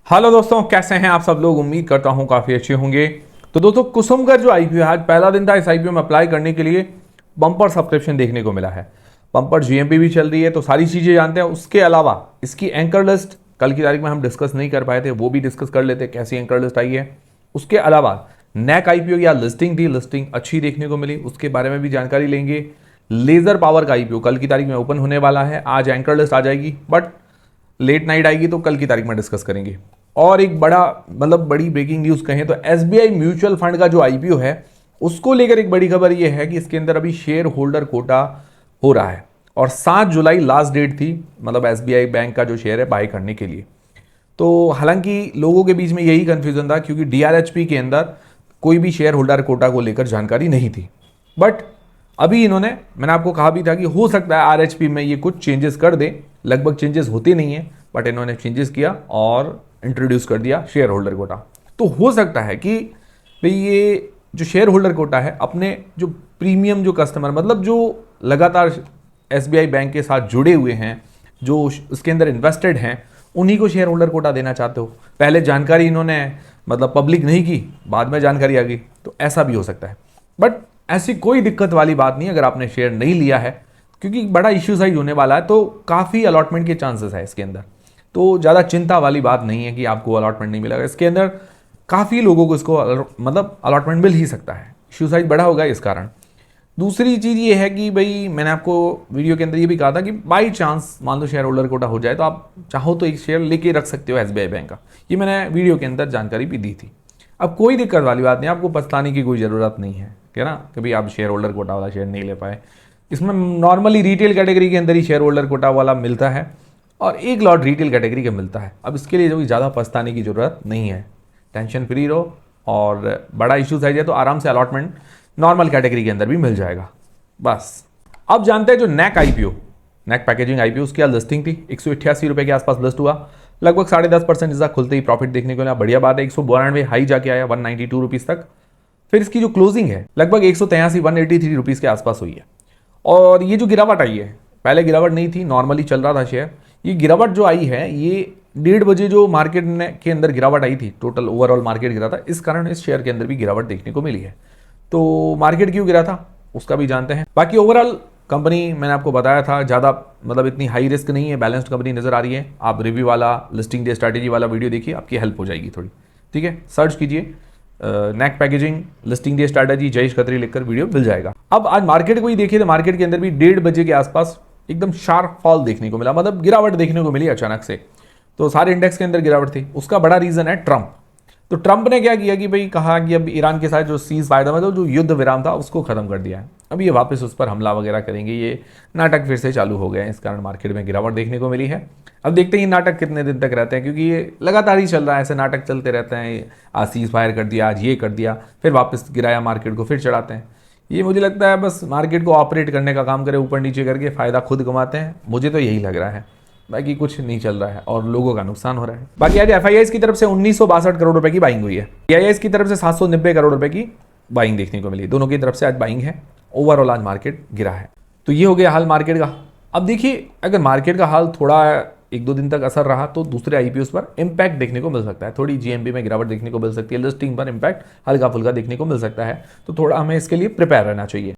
Hello दोस्तों, कैसे हैं आप सब लोग। उम्मीद करता हूं काफ़ी अच्छे होंगे। तो दोस्तों, कुसुमकर जो आईपीओ है, आज पहला दिन था इस आईपीओ में अप्लाई करने के लिए। बम्पर सब्सक्रिप्शन देखने को मिला है, बम्पर जीएमपी भी चल रही है, तो सारी चीज़ें जानते हैं। उसके अलावा इसकी एंकर लिस्ट कल की तारीख में हम डिस्कस नहीं कर पाए थे, वो भी डिस्कस कर लेते, कैसी एंकर लिस्ट आई है। उसके अलावा नैक आईपीओ या लिस्टिंग थी, लिस्टिंग अच्छी देखने को मिली, उसके बारे में भी जानकारी लेंगे। लेजर पावर का आईपीओ कल की तारीख में ओपन होने वाला है, आज एंकर लिस्ट आ जाएगी, बट लेट नाइट आएगी तो कल की तारीख में डिस्कस करेंगे। और एक बड़ी ब्रेकिंग न्यूज़ कहें तो एसबीआई म्यूचुअल फंड का जो आईपीओ है उसको लेकर एक बड़ी खबर यह है कि इसके अंदर अभी शेयर होल्डर कोटा हो रहा है और 7 जुलाई लास्ट डेट थी, मतलब एसबीआई बैंक का जो शेयर है बाय करने के लिए। तो हालांकि लोगों के बीच में यही कंफ्यूजन था क्योंकि डीआरएचपी के अंदर कोई भी शेयर होल्डर कोटा को लेकर जानकारी नहीं थी। बट अभी मैंने आपको कहा भी था कि हो सकता है आरएचपी में ये कुछ चेंजेस कर दें। लगभग चेंजेस होते नहीं है, बट इन्होंने चेंजेस किया और इंट्रोड्यूस कर दिया शेयर होल्डर कोटा। तो हो सकता है कि भाई ये जो शेयर होल्डर कोटा है अपने जो प्रीमियम जो कस्टमर, मतलब जो लगातार एसबीआई बैंक के साथ जुड़े हुए हैं, जो उसके अंदर इन्वेस्टेड हैं, उन्हीं को शेयर होल्डर कोटा देना चाहते हो। पहले जानकारी इन्होंने पब्लिक नहीं की, बाद में जानकारी आ गई, तो ऐसा भी हो सकता है। बट ऐसी कोई दिक्कत वाली बात नहीं अगर आपने शेयर नहीं लिया है, क्योंकि बड़ा इश्यू साइज होने वाला है, तो काफ़ी अलॉटमेंट के चांसेस है इसके अंदर। तो ज़्यादा चिंता वाली बात नहीं है कि आपको अलॉटमेंट नहीं मिलेगा। इसके अंदर काफ़ी लोगों को इसको अलॉटमेंट मिल ही सकता है, इश्यू साइज बड़ा होगा इस कारण। दूसरी चीज़ ये है कि भाई मैंने आपको वीडियो के अंदर ये भी कहा था कि बाई चांस मान लो शेयर होल्डर कोटा हो जाए तो आप चाहो तो एक शेयर लेके रख सकते हो एसबीआई बैंक का। ये मैंने वीडियो के अंदर जानकारी भी दी थी। अब कोई दिक्कत वाली बात नहीं, आपको पछताने की कोई ज़रूरत नहीं है कि ना कभी आप शेयर होल्डर कोटा वाला शेयर नहीं ले पाए। इसमें नॉर्मली रिटेल कैटेगरी के अंदर ही शेयर होल्डर कोटा वाला मिलता है और एक लॉट रिटेल कैटेगरी का मिलता है। अब इसके लिए जो ज़्यादा पछताने की ज़रूरत नहीं है, टेंशन फ्री रहो। और बड़ा इश्यूज है तो आराम से अलॉटमेंट नॉर्मल कैटेगरी के अंदर भी मिल जाएगा बस। अब जानते हैं जो नैक आईपीओ, नैक पैकेजिंग आईपीओ, उसकी आज लिस्टिंग थी, 188 रुपये के आसपास लिस्ट हुआ, लगभग 10.5% इसका खुलते ही प्रॉफिट देखने को मिला। बढ़िया बात है, 192 हाई जाके आया 192 रुपीज़ तक। फिर इसकी जो क्लोजिंग है लगभग 183 रुपीज़ के आसपास हुई है। और ये जो गिरावट आई है, पहले गिरावट नहीं थी, नॉर्मली चल रहा था शेयर। ये गिरावट जो आई है ये 1:30 बजे जो मार्केट के अंदर गिरावट आई थी, टोटल ओवरऑल मार्केट गिरा था, इस कारण इस शेयर के अंदर भी गिरावट देखने को मिली है। तो मार्केट क्यों गिरा था उसका भी जानते हैं। बाकी ओवरऑल कंपनी मैंने आपको बताया था ज़्यादा इतनी हाई रिस्क नहीं है, बैलेंस्ड कंपनी नज़र आ रही है। आप रिव्यू वाला लिस्टिंग डे स्ट्रैटेजी वाला वीडियो देखिए, आपकी हेल्प हो जाएगी थोड़ी, ठीक है। सर्च कीजिए नैक packaging listing day strategy Jayesh Khatri लिखकर वीडियो मिल जाएगा। अब आज मार्केट को ही देखिए तो मार्केट के अंदर भी 1:30 बजे के आसपास एकदम शार्प फॉल देखने को मिला, गिरावट देखने को मिली अचानक से। तो सारे इंडेक्स के अंदर गिरावट थी। उसका बड़ा रीज़न है ट्रंप। तो ट्रंप ने क्या किया कि भाई कहा कि अब ईरान के साथ जो सीज फायर था, जो युद्ध विराम था, उसको खत्म कर दिया है। अब ये वापस उस पर हमला वगैरह करेंगे, ये नाटक फिर से चालू हो गए हैं, इस कारण मार्केट में गिरावट देखने को मिली है। अब देखते हैं ये नाटक कितने दिन तक रहते हैं, क्योंकि ये लगातार ही चल रहा है, ऐसे नाटक चलते रहते हैं। आज सीज फायर कर दिया, आज ये कर दिया, फिर वापस गिराया मार्केट को, फिर चढ़ाते हैं। ये मुझे लगता है बस मार्केट को ऑपरेट करने का काम करे, ऊपर नीचे करके फ़ायदा खुद कमाते हैं, मुझे तो यही लग रहा है। बाकी कुछ नहीं चल रहा है और लोगों का नुकसान हो रहा है। बाकी आज एफआईआईज की तरफ से 1962 करोड़ रुपए की बाइंग हुई है, पीआईआईज की तरफ से 790 करोड़ रुपए की बाइंग देखने को मिली। दोनों की तरफ से आज बाइंग है। ओवरऑल आज मार्केट गिरा है। तो ये हो गया हाल मार्केट का। अब देखिए, अगर मार्केट का हाल थोड़ा 1-2 दिन तक असर रहा तो दूसरे आईपीओस पर इंपैक्ट देखने को मिल सकता है। थोड़ी जीएमपी में गिरावट देखने को मिल सकती है, लिस्टिंग पर इंपैक्ट हल्का फुल्का देखने को मिल सकता है। तो थोड़ा हमें इसके लिए प्रिपेयर रहना चाहिए।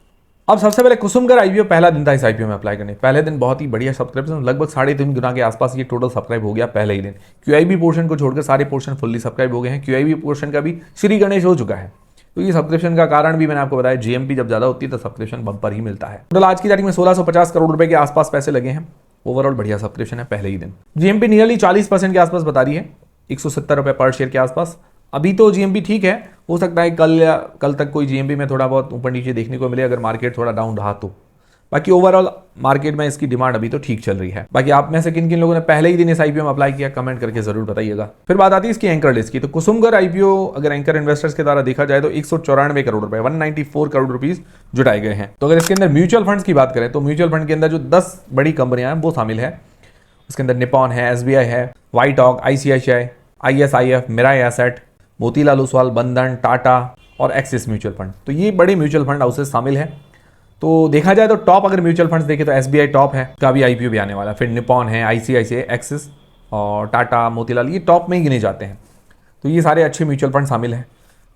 अब सबसे पहले कुसुमकर आईपीओ पहला दिन था इस आईपीओ में अप्लाई करने। पहले दिन बहुत ही बढ़िया सब्सक्रिप्शन, लगभग 3.5 गुना के आसपास ये टोटल सब्सक्राइब हो गया पहले ही दिन। क्यूआईबी पोर्शन को छोड़कर सारे पोर्शन फुल्ली सब्सक्राइब हो गए हैं। क्यूआईबी पोर्शन का भी श्री गणेश हो चुका है। तो ये सब्सक्रिप्शन का कारण भी मैंने आपको बताया, जीएमपी जब ज्यादा होती है तो सब्सक्रिप्शन बम्पर ही मिलता है। टोटल आज की तारीख में 1650 करोड़ रुपए के आसपास पैसे लगे हैं। ओवरऑल बढ़िया सब्सक्रिप्शन है पहले ही दिन। जीएमपी नियरली 40% के आसपास बता रही है, 170 रुपए पर शेयर के आसपास। अभी तो जीएमपी ठीक है, हो सकता है कल तक कोई जीएमपी में थोड़ा बहुत ऊपर नीचे देखने को मिले अगर मार्केट थोड़ा डाउन रहा तो। बाकी ओवरऑल मार्केट में इसकी डिमांड अभी तो ठीक चल रही है। बाकी आप में से किन किन लोगों ने पहले ही दिन इस आईपीओ में अप्लाई किया, कमेंट करके जरूर बताइएगा। फिर बात आती है इसकी एंकर लिस्ट की। तो कुसुमकर आईपीओ अगर एंकर इन्वेस्टर्स के द्वारा देखा जाए तो 194 करोड़ रुपए, 194 करोड़ रुपीज जुटाए गए हैं। तो अगर इसके अंदर म्यूचुअल फंड्स की बात करें तो म्यूचुअल फंड के अंदर जो 10 बड़ी कंपनियां हैं वो शामिल है। उसके अंदर निपॉन है, एसबीआई है, white oak, ICICI, ISIF, Mirae asset, Motilal Oswal, Bandhan, Tata और एक्सिस म्यूचुअल फंड। तो ये बड़े म्यूचुअल फंड हाउसेस शामिल है। तो देखा जाए तो टॉप अगर म्यूचुअल फंड्स देखें तो एसबीआई टॉप है, का भी आईपीओ भी आने वाला है। फिर निपॉन है, आईसीआईसीआई, एक्सिस और टाटा, मोतीलाल, ये टॉप में ही गिने जाते हैं। तो ये सारे अच्छे म्यूचुअल फंड शामिल हैं।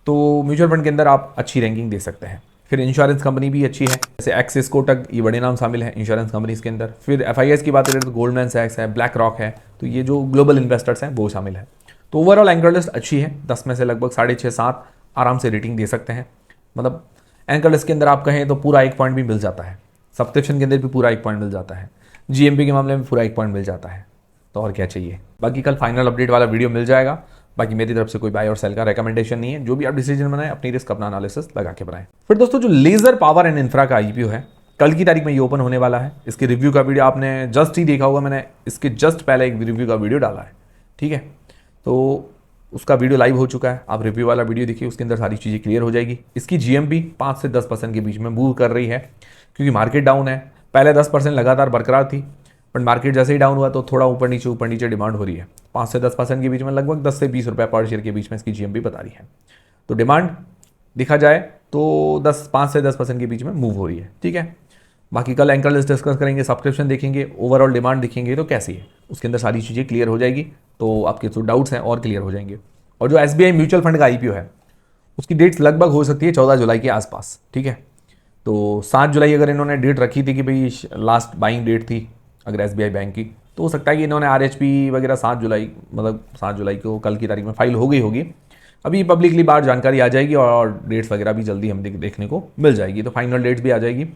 तो म्यूचुअल फंड के अंदर आप अच्छी रैंकिंग दे सकते हैं। फिर इंश्योरेंस कंपनी भी अच्छी है, जैसे एक्सिस, कोटक, ये बड़े नाम शामिल हैं इंश्योरेंस कंपनीज के अंदर। फिर FIS की बात करें तो गोल्डमैन सैक्स है, ब्लैक रॉक है, तो ये जो ग्लोबल इन्वेस्टर्स हैं वो शामिल है। तो ओवरऑल एंकर लिस्ट अच्छी है, 10 में से लगभग 6.5-7 आराम से रेटिंग दे सकते हैं। मतलब एंकर लिस्ट के अंदर आप कहें तो पूरा 1 पॉइंट भी मिल जाता है, सब्सक्रिप्शन के अंदर भी पूरा 1 पॉइंट मिल जाता है, GMP के मामले में पूरा 1 पॉइंट मिल जाता है। तो और क्या चाहिए। बाकी कल फाइनल अपडेट वाला वीडियो मिल जाएगा। बाकी मेरी तरफ से कोई बाय और सेल का रेकमेंडेशन नहीं है, जो भी आप डिसीजन बनाएं अपनी रिस्क अपना एनालिसिस लगा के बनाएं। फिर दोस्तों जो लेजर पावर एंड इंफ्रा का IPO है, कल की तारीख में ये ओपन होने वाला है। इसके रिव्यू का वीडियो आपने जस्ट ही देखा होगा, मैंने इसके जस्ट पहले एक रिव्यू का वीडियो डाला है, ठीक है। तो उसका वीडियो लाइव हो चुका है, आप रिव्यू वाला वीडियो देखिए, उसके अंदर सारी चीज़ें क्लियर हो जाएगी। इसकी GMP 5 से 10% के बीच में मूव कर रही है, क्योंकि मार्केट डाउन है। पहले 10% लगातार बरकरार थी, बट मार्केट जैसे ही डाउन हुआ तो थोड़ा ऊपर नीचे डिमांड हो रही है। 5 से 10% के बीच में, लगभग 10 से 20 रुपये पर शेयर के बीच में इसकी GMP बता रही है। तो डिमांड देखा जाए तो 5 से 10% के बीच में मूव हो रही है, ठीक है। बाकी कल एंकर लिस्ट डिस्कस करेंगे, सब्सक्रिप्शन देखेंगे, ओवरऑल डिमांड देखेंगे तो कैसी है, उसके अंदर सारी चीज़ें क्लियर हो जाएगी। तो आपके जो डाउट्स हैं और क्लियर हो जाएंगे। और जो SBI म्यूचुअल फंड का IPO है, उसकी डेट्स लगभग हो सकती है 14 जुलाई के आसपास, ठीक है। तो 7 जुलाई अगर इन्होंने डेट रखी थी कि भाई लास्ट बाइंग डेट थी अगर SBI बैंक की, तो हो सकता है कि इन्होंने RHP वगैरह 7 जुलाई, मतलब 7 जुलाई को कल की तारीख में फाइल हो गई होगी। अभी पब्लिकली बाहर जानकारी आ जाएगी और डेट्स वगैरह भी जल्दी हम देखने को मिल जाएगी, तो फाइनल डेट्स भी आ जाएगी।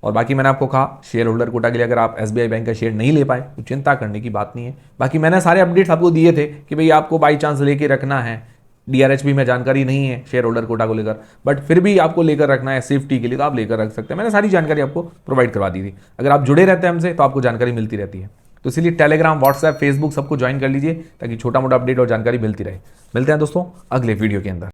और बाकी मैंने आपको कहा शेयर होल्डर कोटा के लिए अगर आप SBI बैंक का शेयर नहीं ले पाए तो चिंता करने की बात नहीं है। बाकी मैंने सारे अपडेट्स आपको दिए थे कि भाई आपको बाई चांस लेके रखना है, DRHP में जानकारी नहीं है शेयर होल्डर कोटा को लेकर, बट फिर भी आपको लेकर रखना है सेफ्टी के लिए, तो आप लेकर रख सकते हैं। मैंने सारी जानकारी आपको प्रोवाइड करवा दी थी। अगर आप जुड़े रहते हैं हमसे तो आपको जानकारी मिलती रहती है। तो इसलिए टेलीग्राम, व्हाट्सएप, फेसबुक सबको ज्वाइन कर लीजिए ताकि छोटा मोटा अपडेट और जानकारी मिलती रहे। मिलते हैं दोस्तों अगले वीडियो के अंदर।